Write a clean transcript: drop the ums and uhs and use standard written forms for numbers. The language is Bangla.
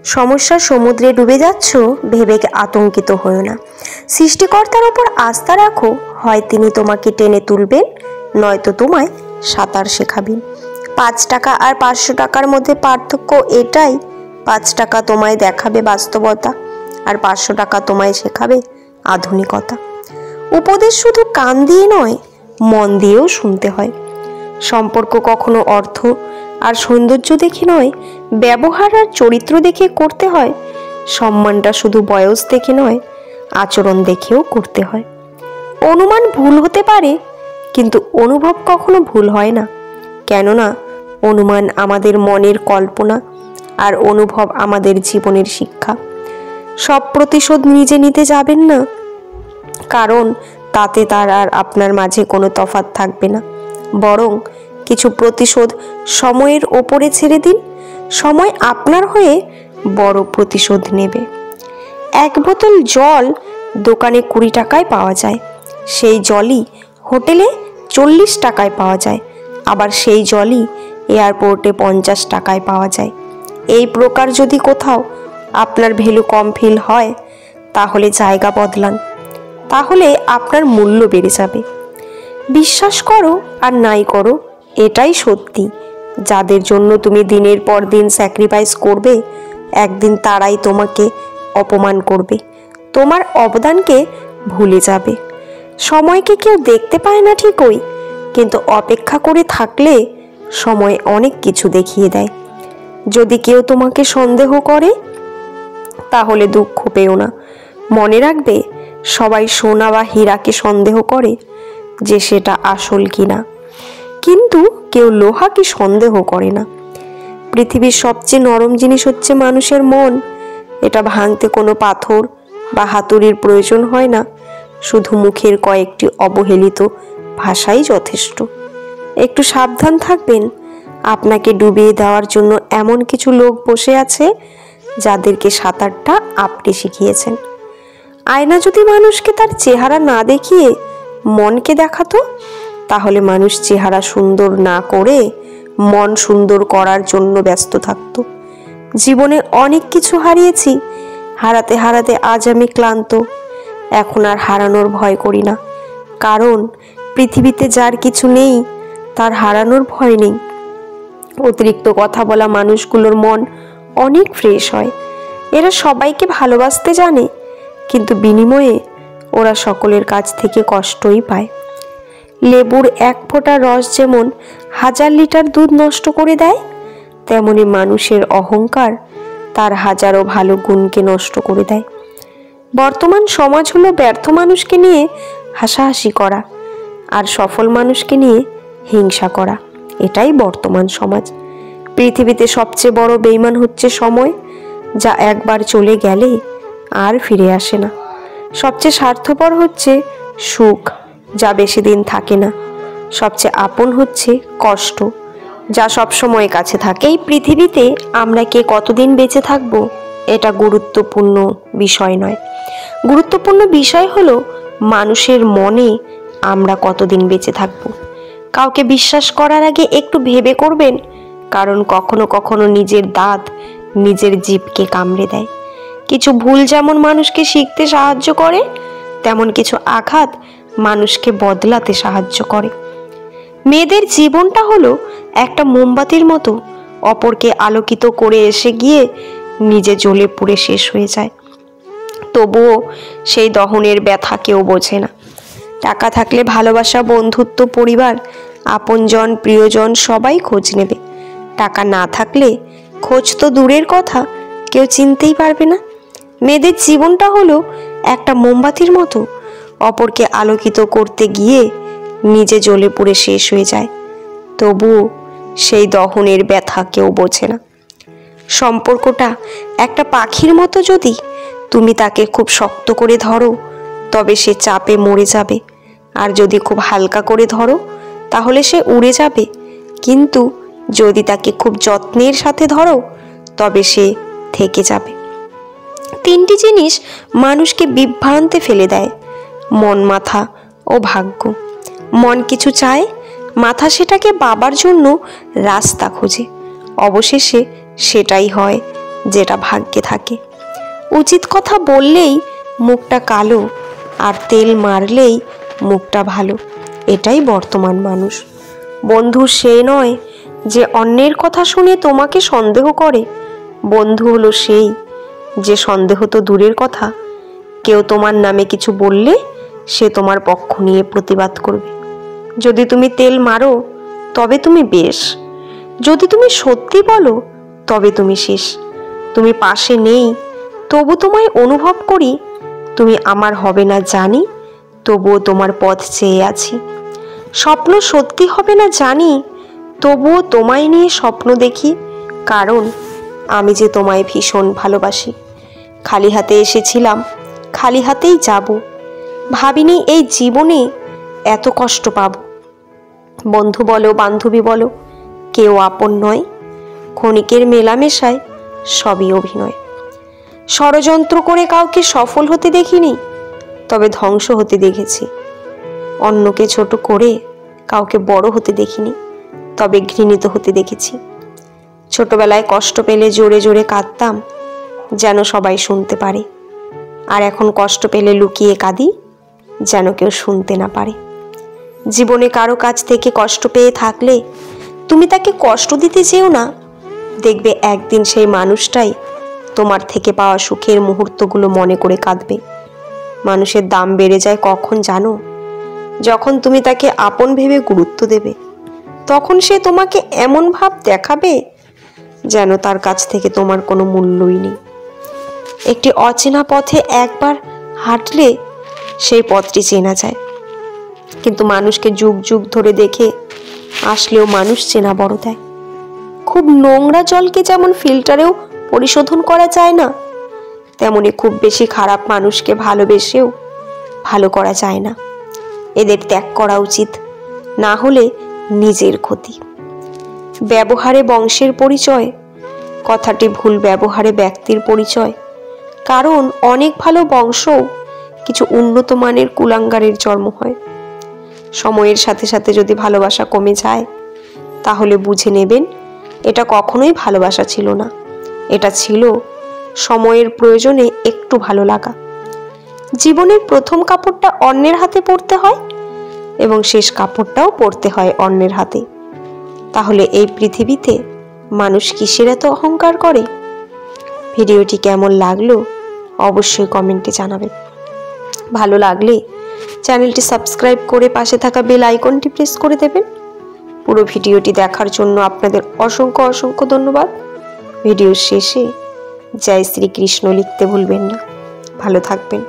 সমস্যার সমুদ্রে ডুবে যাচ্ছ ভেবে আতঙ্কিত হও না। সৃষ্টিকর্তার ওপর আস্থা রাখো, হয় তিনি তোমাকে টেনে তুলবেন, নয়তো তোমায় সাঁতার শেখাবেন। 5 টাকা আর 500 টাকার মধ্যে পার্থক্য এটাই, 5 টাকা তোমায় দেখাবে বাস্তবতা, আর 500 টাকা তোমায় শেখাবে আধুনিকতা। উপদেশ শুধু কান দিয়ে নয়, মন দিয়েও শুনতে হয়। সম্পর্ক কখনো অর্থ আর সৌন্দর্য দেখে নয়, ব্যবহার আর চরিত্র দেখে করতে হয়। সম্মানটা শুধু বয়স দেখে নয়, আচরণ দেখেও করতে হয়। অনুমান ভুল হতে পারে, কিন্তু অনুভব কখনো ভুল হয় না। কেননা অনুমান আমাদের মনের কল্পনা, আর অনুভব আমাদের জীবনের শিক্ষা। সব প্রতিশোধ নিজে নিতে যাবেন না, কারণ তাতে তার আর আপনার মাঝে কোনো তফাৎ থাকবে না। বরং কিছু প্রতিশোধ সময়ের ওপরে ছেড়ে দিন, সময় আপনার হয়ে বড় প্রতিশোধ নেবে। 1 বোতল জল দোকানে 20 টাকায় পাওয়া যায়, সেই জলই হোটেলে 40 টাকায় পাওয়া যায়, আবার সেই জলই এয়ারপোর্টে 50 টাকায় পাওয়া যায়। এই প্রকার যদি কোথাও আপনার ভ্যালু কম ফিল হয়, তাহলে জায়গা বদলান, তাহলে আপনার মূল্য বেড়ে যাবে। বিশ্বাস করো আর নাই করো, এটাই সত্যি। যাদের জন্য তুমি দিনের পর দিন স্যাক্রিফাইস করবে, একদিন তারাই তোমাকে অপমান করবে, তোমার অবদানকে ভুলে যাবে। সময়কে কেউ দেখতে পায় না ঠিকই, কিন্তু অপেক্ষা করে থাকলে সময় অনেক কিছু দেখিয়ে দেয়। যদি কেউ তোমাকে সন্দেহ করে, তাহলে দুঃখ পেও না। মনে রাখবে, সবাই সোনা বা হীরাকে সন্দেহ করে যে সেটা আসল কিনা, কিন্তু কেউ লোহাকে সন্দেহ করে না। পৃথিবীর সবচেয়ে নরম জিনিস হচ্ছে মানুষের মন। এটা ভাঙতে কোনো পাথর বা হাতুড়ির প্রয়োজন হয় না, শুধু মুখের কয়েকটি অবহেলিত ভাষাই যথেষ্ট। একটু সাবধান থাকবেন, আপনাকে ডুবিয়ে দেওয়ার জন্য এমন কিছু লোক বসে আছে যাদেরকে সাঁতারটা আপনি শিখিয়েছেন। আয়না যদি মানুষকে তার চেহারা না দেখিয়ে মনকে দেখাতো, তাহলে মানুষ চেহারা সুন্দর না করে মন সুন্দর করার জন্য ব্যস্ত থাকতো। জীবনে অনেক কিছু হারিয়েছি, হারাতে হারাতে আজ আমি ক্লান্ত। এখন আর হারানোর ভয় করি না, কারণ পৃথিবীতে যার কিছু নেই তার হারানোর ভয় নেই। অতিরিক্ত কথা বলা মানুষগুলোর মন অনেক ফ্রেশ হয়। এরা সবাইকে ভালোবাসতে জানে, কিন্তু বিনিময়ে ওরা সকলের কাছ থেকে কষ্টই পায়। লেবুর 1 ফোঁটা রস যেমন 1000 লিটার দুধ নষ্ট করে দেয়, তেমনি মানুষের অহংকার তার হাজারো ভালো গুণকে নষ্ট করে দেয়। বর্তমান সমাজ হলো ব্যর্থ মানুষকে নিয়ে হাসাহাসি করা আর সফল মানুষকে নিয়ে হিংসা করা। এটাই বর্তমান সমাজ। পৃথিবীতে সবচেয়ে বড় বেঈমান হচ্ছে সময়, যা একবার চলে গেলে আর ফিরে আসে না। সবচেয়ে স্বার্থপর হচ্ছে সুখ, যা বেশি দিন থাকে না। সবচেয়ে আপন হচ্ছে কষ্ট, যা সব সময় কাছে থাকে। এই পৃথিবীতে আমরা কে কতদিন বেঁচে থাকবো, এটা গুরুত্বপূর্ণ বিষয় নয়। গুরুত্বপূর্ণ বিষয় হলো মানুষের মনে আমরা কতদিন বেঁচে থাকবো। কাউকে বিশ্বাস করার আগে একটু ভেবে করবেন, কারণ কখনো কখনো নিজের দাঁত নিজের জিভকে কামড়ে দেয়। কিছু ভুল যেমন মানুষকে শিখতে সাহায্য করে, তেমন কিছু আঘাত মানুষকে বদলাতে সাহায্য করে। মেয়েদের জীবনটা হলো একটা মোমবাতির মতো, অপরকে আলোকিত করে এসে গিয়ে নিজে জ্বলে পুড়ে শেষ হয়ে যায়। তবুও সেই দহনের ব্যথা কেউ বোঝে না। টাকা থাকলে ভালোবাসা, বন্ধুত্ব, পরিবার, আপনজন, প্রিয়জন সবাই খোঁজ নেবে। টাকা না থাকলে খোঁজ তো দূরের কথা, কেউ চিনতেই পারবে না। মেয়েদের জীবনটা হলো একটা মোমবাতির মতো, অপরকে আলোকিত করতে গিয়ে নিজে জ্বলে পুড়ে শেষ হয়ে যায়। তবুও সেই দহনের ব্যথা কেউ বোঝে না। সম্পর্কটা একটা পাখির মতো, যদি তুমি তাকে খুব শক্ত করে ধরো তবে সে চাপে মরে যাবে, আর যদি খুব হালকা করে ধরো তাহলে সে উড়ে যাবে। কিন্তু যদি তাকে খুব যত্নের সাথে ধরো তবে সে থেকে যাবে। 3টি জিনিস মানুষকে বিভ্রান্তে ফেলে দেয়: মন, মাথা ও ভাগ্য। মন কিছু চায়, মাথা সেটাকে পাবার জন্য রাস্তা খোঁজে, অবশেষে সেটাই হয় যেটা ভাগ্যে থাকে। উচিত কথা বললেই মুখটা কালো, আর তেল মারলেই মুখটা ভালো। এটাই বর্তমান মানুষ। বন্ধু সে নয় যে অন্যের কথা শুনে তোমাকে সন্দেহ করে। বন্ধু হলো সেই যে সন্দেহ তো দূরের কথা, কেউ তোমার নামে কিছু বললে সে তোমার পক্ষ নিয়ে প্রতিবাদ করবে। যদি তুমি তেল মারো তবে তুমি বেশ, যদি তুমি সত্যি বলো তবে তুমি শেষ। তুমি পাশে নেই তবু তোমায় অনুভব করি, তুমি আমার হবে না জানি তবুও তোমার পথ চেয়ে আছি। স্বপ্ন সত্যি হবে না জানি তবুও তোমায় নিয়ে স্বপ্ন দেখি, কারণ আমি যে তোমায় ভীষণ ভালোবাসি। খালি হাতে এসেছিলাম, খালি হাতেই যাব, ভাবিনি এই জীবনে এত কষ্ট পাব। বন্ধু বলো বান্ধবী বলো, কেউ আপন নয়। ক্ষণিকের মেলামেশায় সবই অভিনয়। ষড়যন্ত্র করে কাউকে সফল হতে দেখিনি, তবে ধ্বংস হতে দেখেছি। অন্যকে ছোট করে কাউকে বড় হতে দেখিনি, তবে ঘৃণিত হতে দেখেছি। ছোটবেলায় কষ্ট পেলে জোরে জোরে কাঁদতাম, যেন সবাই শুনতে পারে। আর এখন কষ্ট পেলে লুকিয়ে কাঁদি, যেন কেউ শুনতে না পারে। জীবনে কারো কাছ থেকে কষ্ট পেয়ে থাকলে তুমি তাকে কষ্ট দিতে যেও না। দেখবে একদিন সেই মানুষটাই তোমার থেকে পাওয়া সুখের মুহূর্তগুলো মনে করে কাঁদবে। মানুষের দাম বেড়ে যায় কখন জানো? যখন তুমি তাকে আপন ভেবে গুরুত্ব দেবে, তখন সে তোমাকে এমন ভাব দেখাবে যেন তার কাছ থেকে তোমার কোনো মূল্যই নেই। একটি অচেনা পথে একবার হাঁটলে সেই পথটি চেনা যায়, কিন্তু মানুষকে যুগ যুগ ধরে দেখে আসলেও মানুষ চেনা বড় দেয়। খুব নোংরা জলকে যেমন ফিল্টারেও পরিশোধন করা যায় না, তেমনি খুব বেশি খারাপ মানুষকে ভালোবেসেও ভালো করা যায় না। এদের ত্যাগ করা উচিত, না হলে নিজের ক্ষতি। ব্যবহারে বংশের পরিচয় কথাটি ভুল। ব্যবহারে ব্যক্তির পরিচয়, কারণ অনেক ভালো বংশও কিছু উন্নত মানের কুলাঙ্গারের জন্ম হয়। সময়ের সাথে সাথে যদি ভালোবাসা কমে যায়, তাহলে বুঝে নেবেন এটা কখনোই ভালোবাসা ছিল না, এটা ছিল সময়ের প্রয়োজনে একটু ভালো লাগা। জীবনের প্রথম কাপড়টা অন্যের হাতে পরতে হয় এবং শেষ কাপড়টাও পরতে হয় অন্যের হাতে। তাহলে এই পৃথিবীতে মানুষ কিসের এত অহংকার করে? ভিডিওটি কেমন লাগলো অবশ্যই কমেন্টে জানাবেন। ভালো লাগলে চ্যানেলটি সাবস্ক্রাইব করে পাশে থাকা বেল আইকনটি প্রেস করে দেবেন। পুরো ভিডিওটি দেখার জন্য আপনাদের অসংখ্য অসংখ্য ধন্যবাদ। ভিডিওর শেষে জয় শ্রীকৃষ্ণ লিখতে ভুলবেন না। ভালো থাকবেন।